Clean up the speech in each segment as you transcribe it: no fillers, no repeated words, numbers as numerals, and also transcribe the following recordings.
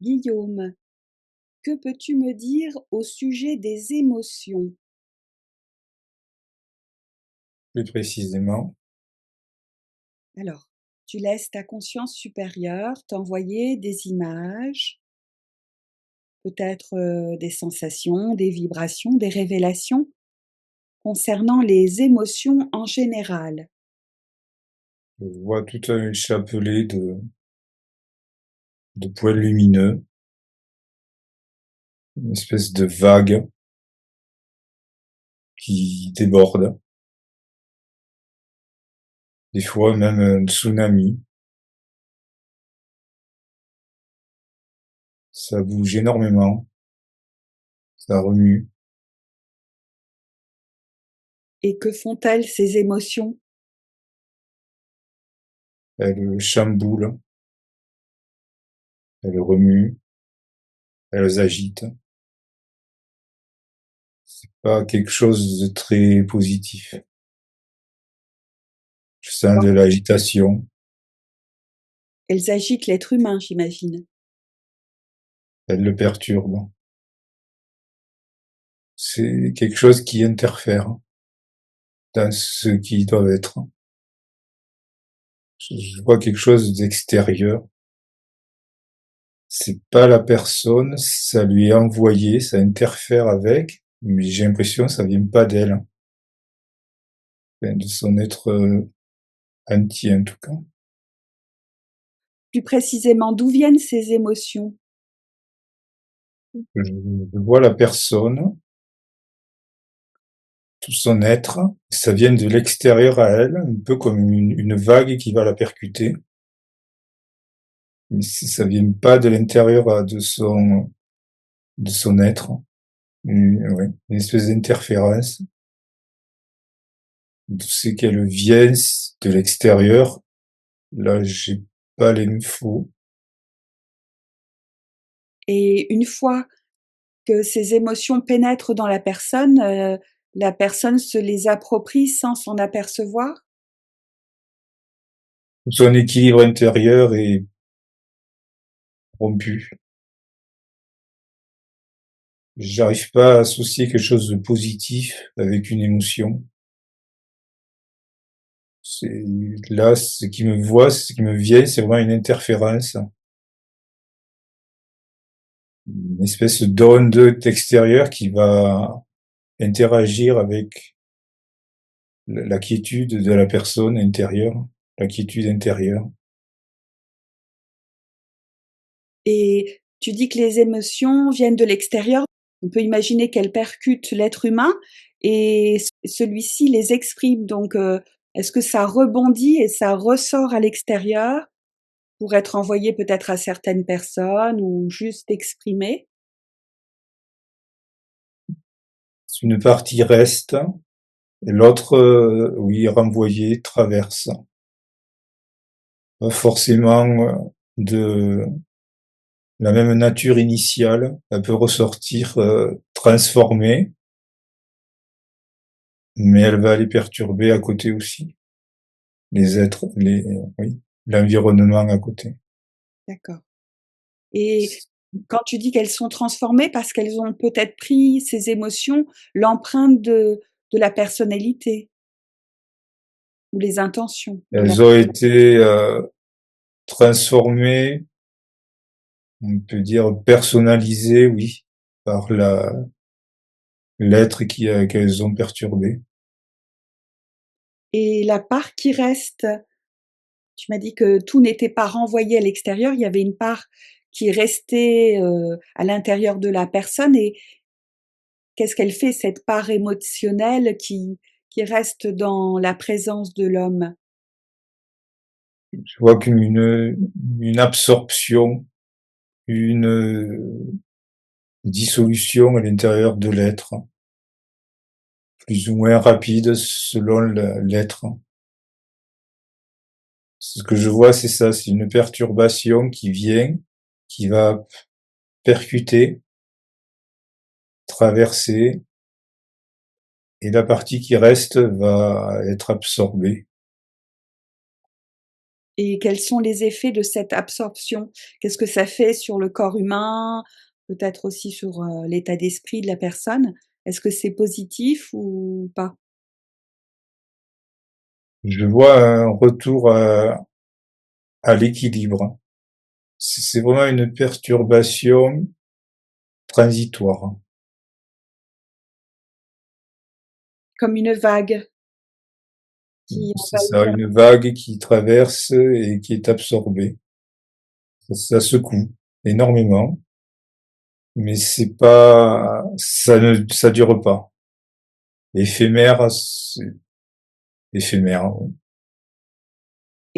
Guillaume, que peux-tu me dire au sujet des émotions? Plus précisément, Alors, tu laisses ta conscience supérieure t'envoyer des images, peut-être des sensations, des vibrations, des révélations concernant les émotions en général. je vois tout un chapelet de points lumineux, une espèce de vague qui déborde, des fois même un tsunami. Ça bouge énormément, ça remue, Et que font-elles ces émotions? elles chamboulent, elles remuent, elles agitent. C'est pas quelque chose de très positif. Je sens de l'agitation, Elles agitent l'être humain, j'imagine. elles le perturbent. C'est quelque chose qui interfère dans ce qui doit être. Je vois quelque chose d'extérieur. C'est pas la personne, ça lui est envoyé, ça interfère avec, mais j'ai l'impression que ça vient pas d'elle, enfin, de son être entier en tout cas. Plus précisément, d'où viennent ces émotions? Je vois la personne, tout son être, ça vient de l'extérieur à elle, un peu comme une vague qui va la percuter, mais ça vient pas de l'intérieur de son être. Ouais, une espèce d'interférence, c'est qu'elle vient de l'extérieur. Là, j'ai pas l'info. Et une fois que ces émotions pénètrent dans la personne se les approprie sans s'en apercevoir? Son équilibre intérieur est rompu. J'arrive pas à associer quelque chose de positif avec une émotion. C'est là, ce qui me voit, ce qui me vient, c'est vraiment une interférence, une espèce d'onde extérieure qui va interagir avec la quiétude de la personne intérieure, la quiétude intérieure. Et tu dis que les émotions viennent de l'extérieur. On peut imaginer qu'elles percutent l'être humain et celui-ci les exprime. Donc, est-ce que ça rebondit et ça ressort à l'extérieur pour être envoyé peut-être à certaines personnes ou juste exprimé? Une partie reste et l'autre, oui, renvoyée, traverse. Pas forcément de la même nature initiale. Elle peut ressortir transformée, mais elle va aller perturber à côté aussi les êtres, oui, l'environnement à côté. D'accord. Et quand tu dis qu'elles sont transformées, parce qu'elles ont peut-être pris ces émotions, l'empreinte de la personnalité ou les intentions de la Elles ont été transformées, on peut dire personnalisées, oui, par l'être qu'elles ont perturbé. et la part qui reste, tu m'as dit que tout n'était pas renvoyé à l'extérieur, il y avait une part qui restait, à l'intérieur de la personne et qu'est-ce qu'elle fait cette part émotionnelle qui reste dans la présence de l'homme? Je vois une absorption, une dissolution à l'intérieur de l'être, plus ou moins rapide selon l'être. Ce que je vois, c'est ça, c'est une perturbation qui vient, qui va percuter, traverser, et la partie qui reste va être absorbée. Et quels sont les effets de cette absorption? Qu'est-ce que ça fait sur le corps humain? Peut-être aussi sur, l'état d'esprit de la personne? Est-ce que c'est positif ou pas? Je vois un retour à l'équilibre. C'est vraiment une perturbation transitoire. Comme une vague qui C'est envahit ça, la. une vague qui traverse et qui est absorbée. Ça secoue énormément, mais c'est pas, ça dure pas. Éphémère, c'est éphémère. Oui.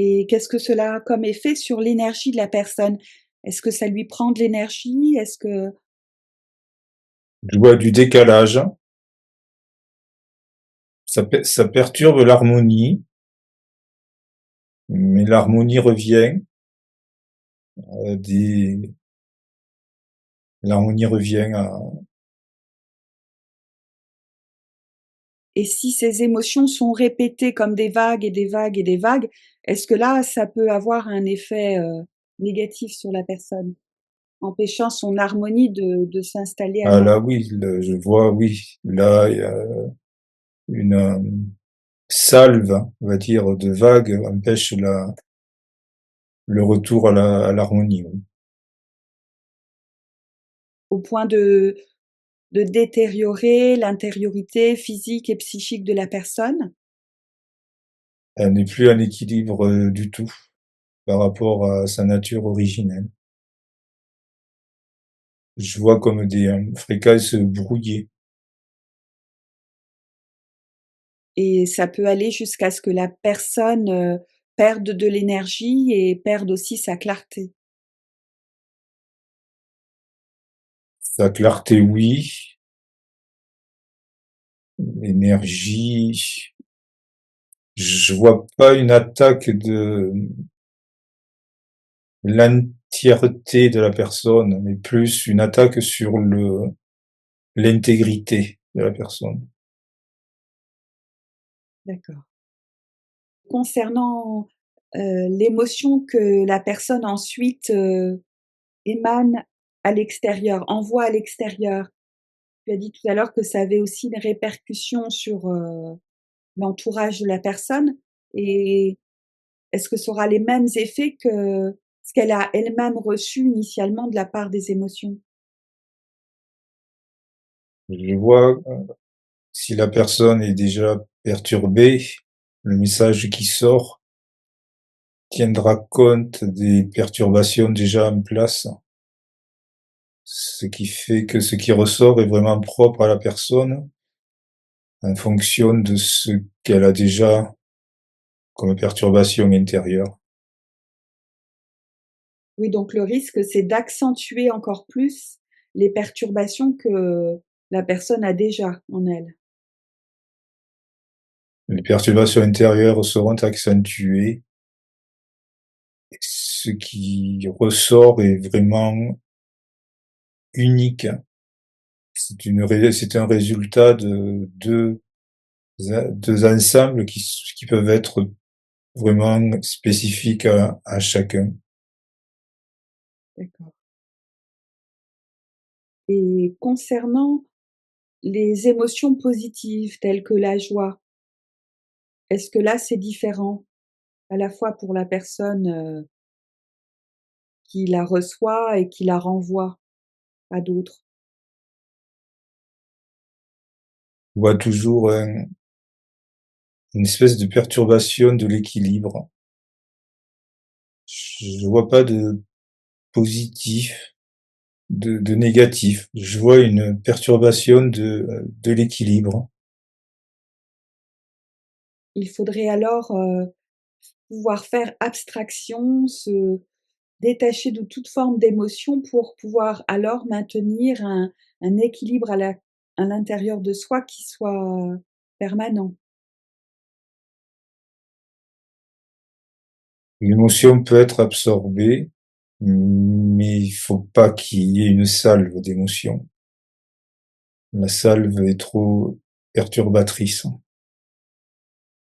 Et qu'est-ce que cela a comme effet sur l'énergie de la personne? Est-ce que ça lui prend de l'énergie? Est-ce que Je vois du décalage. Ça perturbe l'harmonie, mais l'harmonie revient. Des, l'harmonie revient à, et si ces émotions sont répétées comme des vagues et des vagues et des vagues, est-ce que là, ça peut avoir un effet, négatif sur la personne? Empêchant son harmonie de s'installer ah elle-même. là oui, je vois, oui. Là, il y a une salve, on va dire, de vagues empêche le retour à l'harmonie. Oui. Au point de détériorer l'intériorité physique et psychique de la personne? Elle n'est plus en équilibre du tout par rapport à sa nature originelle. Je vois comme des fréquences brouillées. Et ça peut aller jusqu'à ce que la personne, perde de l'énergie et perde aussi sa clarté. Sa clarté, oui. L'énergie, je vois pas une attaque de l'entièreté de la personne, mais plus une attaque sur l'intégrité de la personne. D'accord. Concernant, l'émotion que la personne ensuite, émane à l'extérieur, envoie à l'extérieur. Tu as dit tout à l'heure que ça avait aussi des répercussions sur, l'entourage de la personne et est-ce que ça aura les mêmes effets que ce qu'elle a elle-même reçu initialement de la part des émotions? Je vois si la personne est déjà perturbée, le message qui sort tiendra compte des perturbations déjà en place, ce qui fait que ce qui ressort est vraiment propre à la personne en fonction de ce qu'elle a déjà comme perturbation intérieure. Oui, donc le risque, c'est d'accentuer encore plus les perturbations que la personne a déjà en elle. Les perturbations intérieures seront accentuées. Ce qui ressort est vraiment unique. C'est un résultat de deux ensembles qui peuvent être vraiment spécifiques à chacun. D'accord. Et concernant les émotions positives telles que la joie, est-ce que là, c'est différent? À la fois pour la personne, qui la reçoit et qui la renvoie à d'autres? On voit toujours une espèce de perturbation de l'équilibre. Je vois pas de positif, de négatif. Je vois une perturbation de l'équilibre. Il faudrait alors, pouvoir faire abstraction, se détacher de toute forme d'émotion pour pouvoir alors maintenir un équilibre à l'intérieur de soi qui soit permanent. L'émotion peut être absorbée, mais il faut pas qu'il y ait une salve d'émotion. La salve est trop perturbatrice.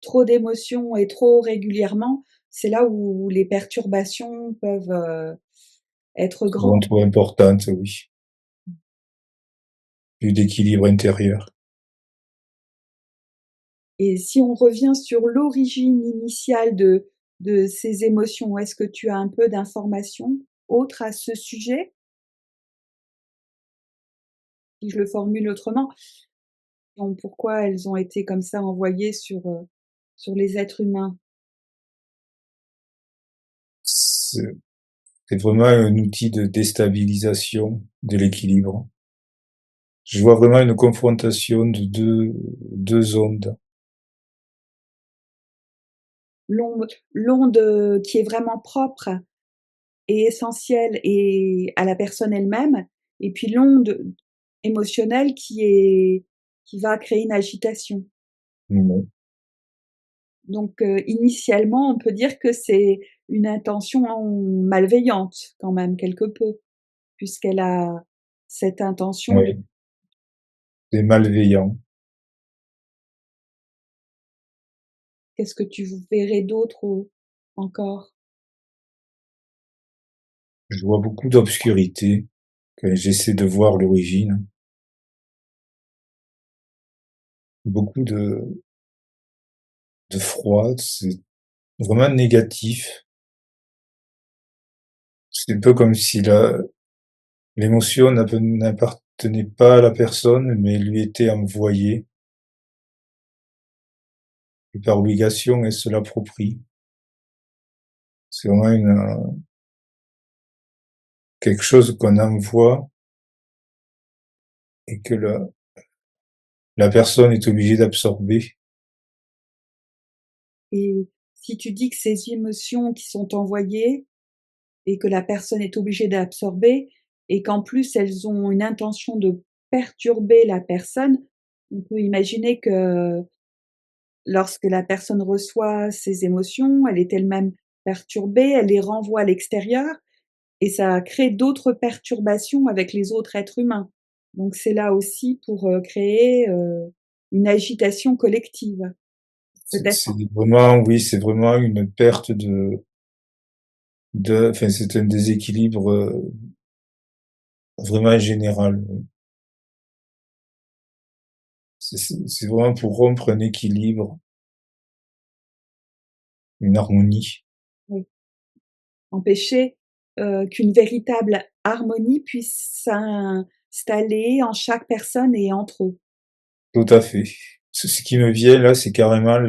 Trop d'émotions et trop régulièrement, c'est là où les perturbations peuvent, être Souvent grandes. trop importante, oui. Plus d'équilibre intérieur. Et si on revient sur l'origine initiale de ces émotions, est-ce que tu as un peu d'informations autres à ce sujet? Si je le formule autrement, donc pourquoi elles ont été comme ça envoyées sur les êtres humains? C'est c'est vraiment un outil de déstabilisation de l'équilibre. Je vois vraiment une confrontation de deux ondes. L'onde qui est vraiment propre et essentielle et à la personne elle-même, et puis l'onde émotionnelle qui va créer une agitation. Mmh. Donc, initialement, on peut dire que c'est une intention malveillante quand même quelque peu, puisqu'elle a cette intention de Oui, c'est malveillant. qu'est-ce que tu verrais d'autre encore? Je vois beaucoup d'obscurité quand j'essaie de voir l'origine. Beaucoup de froid, c'est vraiment négatif. C'est un peu comme si l'émotion n'appartenait pas à la personne, mais lui était envoyée. Et par obligation, elle se l'approprie. C'est vraiment quelque chose qu'on envoie et que la personne est obligée d'absorber. Et si tu dis que ces émotions qui sont envoyées et que la personne est obligée d'absorber et qu'en plus elles ont une intention de perturber la personne, on peut imaginer que lorsque la personne reçoit ces émotions, elle est elle-même perturbée, elle les renvoie à l'extérieur et ça crée d'autres perturbations avec les autres êtres humains. Donc c'est là aussi pour, créer, une agitation collective. Peut-être C'est vraiment, oui, c'est vraiment une perte enfin, c'est un déséquilibre vraiment général. Oui. C'est vraiment pour rompre un équilibre, une harmonie. oui, empêcher, qu'une véritable harmonie puisse s'installer en chaque personne et entre eux. Tout à fait. Ce qui me vient là, c'est carrément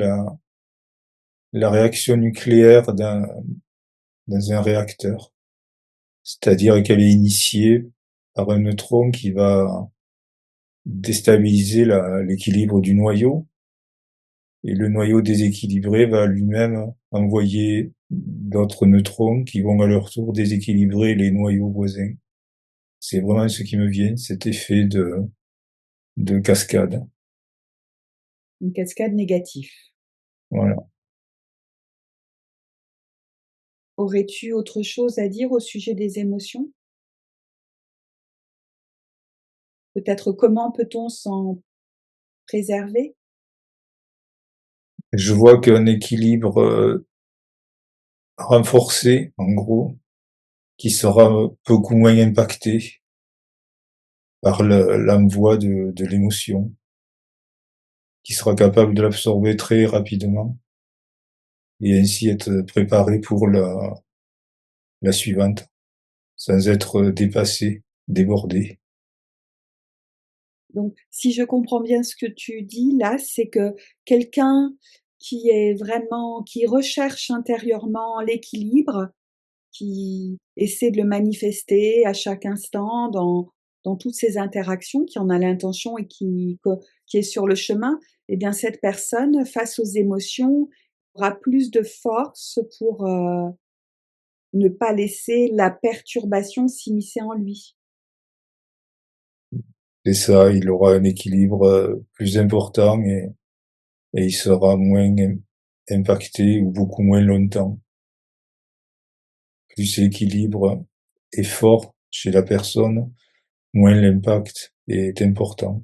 la réaction nucléaire dans un réacteur. C'est-à-dire qu'elle est initiée par un neutron qui va déstabiliser l'équilibre du noyau, et le noyau déséquilibré va lui-même envoyer d'autres neutrons qui vont à leur tour déséquilibrer les noyaux voisins. C'est vraiment ce qui me vient, cet effet de cascade. Une cascade négative. Voilà. Aurais-tu autre chose à dire au sujet des émotions? Peut-être comment peut-on s'en préserver? Je vois qu'un équilibre renforcé, en gros, qui sera beaucoup moins impacté par l'envoi de l'émotion, qui sera capable de l'absorber très rapidement et ainsi être préparé pour la suivante, sans être dépassé, débordé. Donc, si je comprends bien ce que tu dis là, c'est que quelqu'un qui recherche intérieurement l'équilibre, qui essaie de le manifester à chaque instant dans toutes ses interactions, qui en a l'intention et qui est sur le chemin, eh bien cette personne, face aux émotions, aura plus de force pour, ne pas laisser la perturbation s'immiscer en lui. Et ça, il aura un équilibre plus important et il sera moins impacté ou beaucoup moins longtemps. Plus l'équilibre est fort chez la personne, moins l'impact est important.